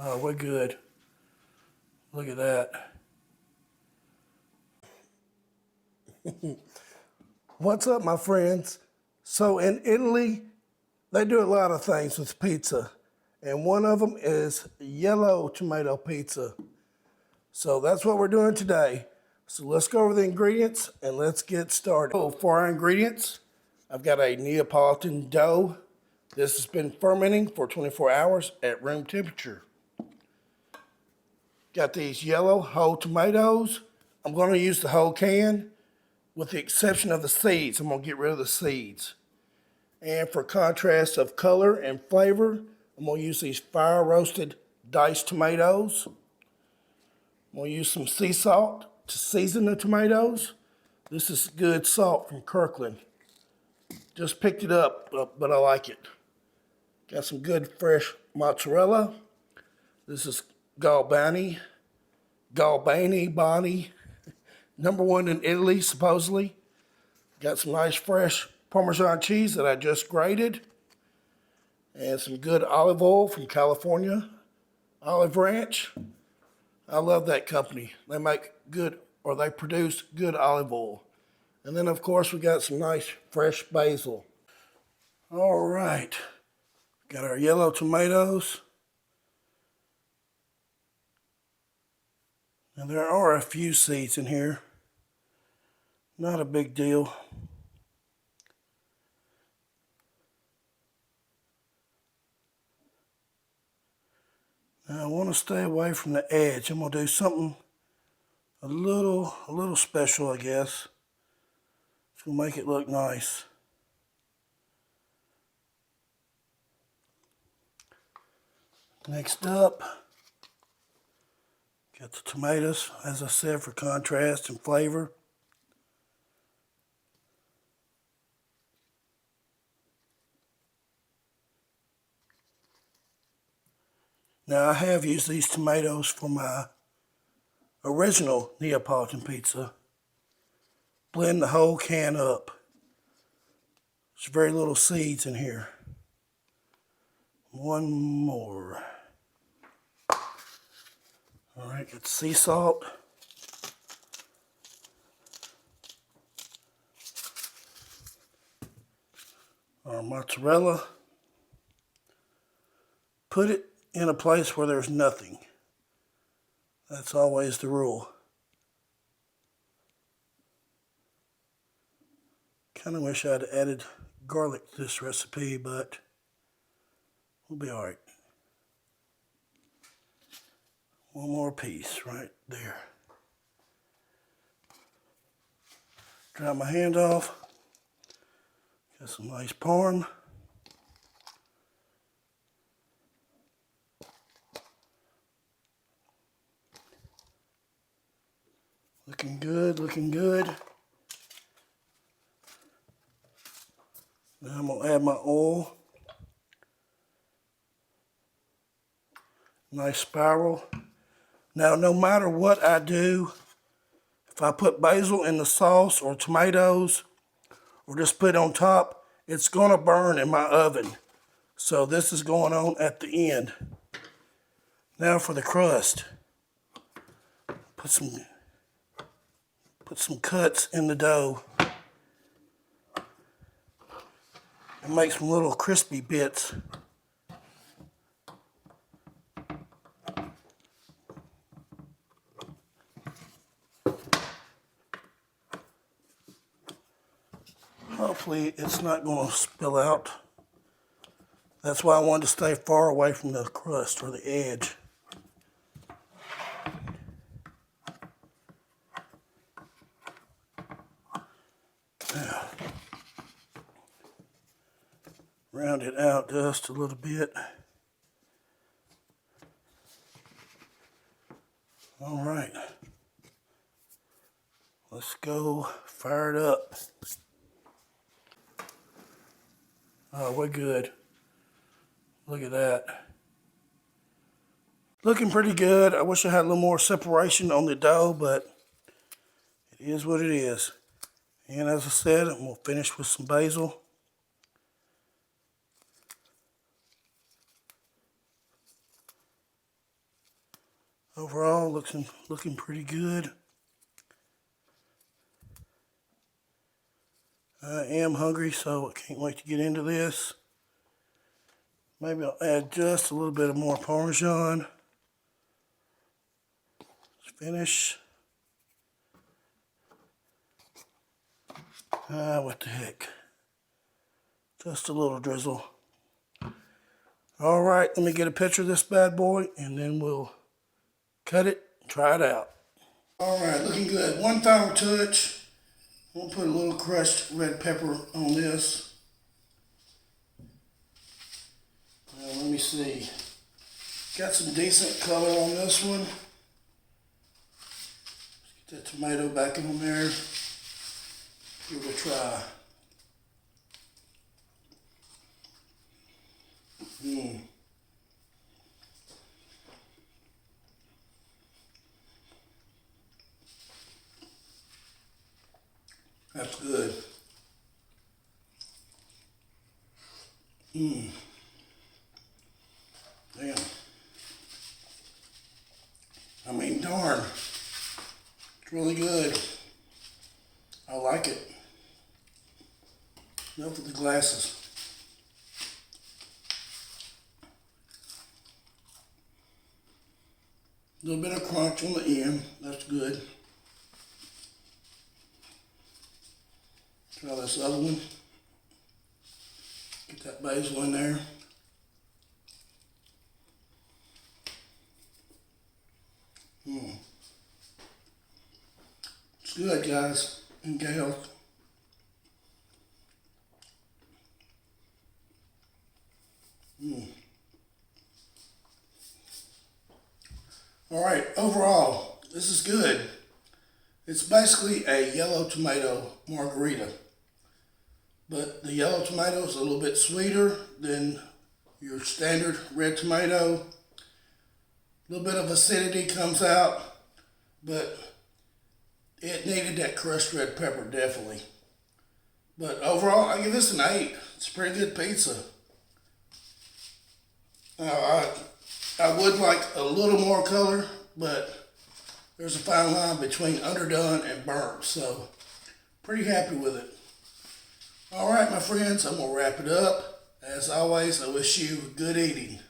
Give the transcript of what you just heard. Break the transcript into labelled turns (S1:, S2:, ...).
S1: Oh, we're good. Look at that. What's up, my friends? So in Italy, they do a lot of things with pizza, and one of them is yellow tomato pizza. So that's what we're doing today. So let's go over the ingredients and let's get started. So for our ingredients, I've got a Neapolitan dough. This has been fermenting for 24 hours at room temperature. Got these yellow whole tomatoes. I'm going to use the whole can with the exception of the seeds. I'm going to get rid of the seeds. And for contrast of color and flavor, I'm going to use these fire roasted diced tomatoes. I'm going to use some sea salt to season the tomatoes. This is good salt from Kirkland. Just picked it up, but I like it. Got some good fresh mozzarella. This is Galbani, Bonnie, #1 in Italy, supposedly. Got some nice fresh Parmesan cheese that I just grated. And some good olive oil from California, Olive Ranch. I love that company. They make good, or they produce good olive oil. And then, of course, we got some nice fresh basil. All right. Got our yellow tomatoes. Now, there are a few seeds in here. Not a big deal. Now, I want to stay away from the edge. I'm going to do something a little special, I guess. It's going to make it look nice. Next up, got the tomatoes, as I said, for contrast and flavor. Now, I have used these tomatoes for my original Neapolitan pizza. Blend the whole can up. There's very little seeds in here. One more. All right, got sea salt. Our mozzarella. Put it in a place where there's nothing. That's always the rule. Kind of wish I'd added garlic to this recipe, but we'll be all right. One more piece right there. Dry my hand off. Got some nice parm. Looking good, looking good. Now I'm going to add my oil. Nice spiral. Now, no matter what I do, if I put basil in the sauce or tomatoes or just put it on top, it's going to burn in my oven. So this is going on at the end. Now for the crust. Put some cuts in the dough and make some little crispy bits. Hopefully it's not going to spill out. That's why I wanted to stay far away from the crust or the edge. Now, round it out just a little bit. All right. Let's go fire it up. Oh, we're good. Look at that. Looking pretty good. I wish I had a little more separation on the dough, but it is what it is. And as I said, I'm going to finish with some basil. Overall, looking pretty good. I am hungry, so I can't wait to get into this. Maybe I'll add just a little bit of more Parmesan. Let's finish. What the heck. Just a little drizzle. All right, let me get a picture of this bad boy, and then we'll cut it and try it out. All right, looking good. One final touch. We'll put a little crushed red pepper on this. Now, let me see. Got some decent color on this one. Let's get that tomato back on there. Give it a try. That's good. Damn. I mean, darn. It's really good. I like it. Enough with the glasses. A little bit of crunch on the end. That's good. Try this other one. Get that basil in there. It's good, guys and gals. All right, overall, this is good. It's basically a yellow tomato margarita, but the yellow tomato is a little bit sweeter than your standard red tomato. A little bit of acidity comes out, but it needed that crushed red pepper, definitely. But overall, I give this an 8. It's a pretty good pizza. I would like a little more color, but there's a fine line between underdone and burnt, so pretty happy with it. All right, my friends, I'm going to wrap it up. As always, I wish you good eating.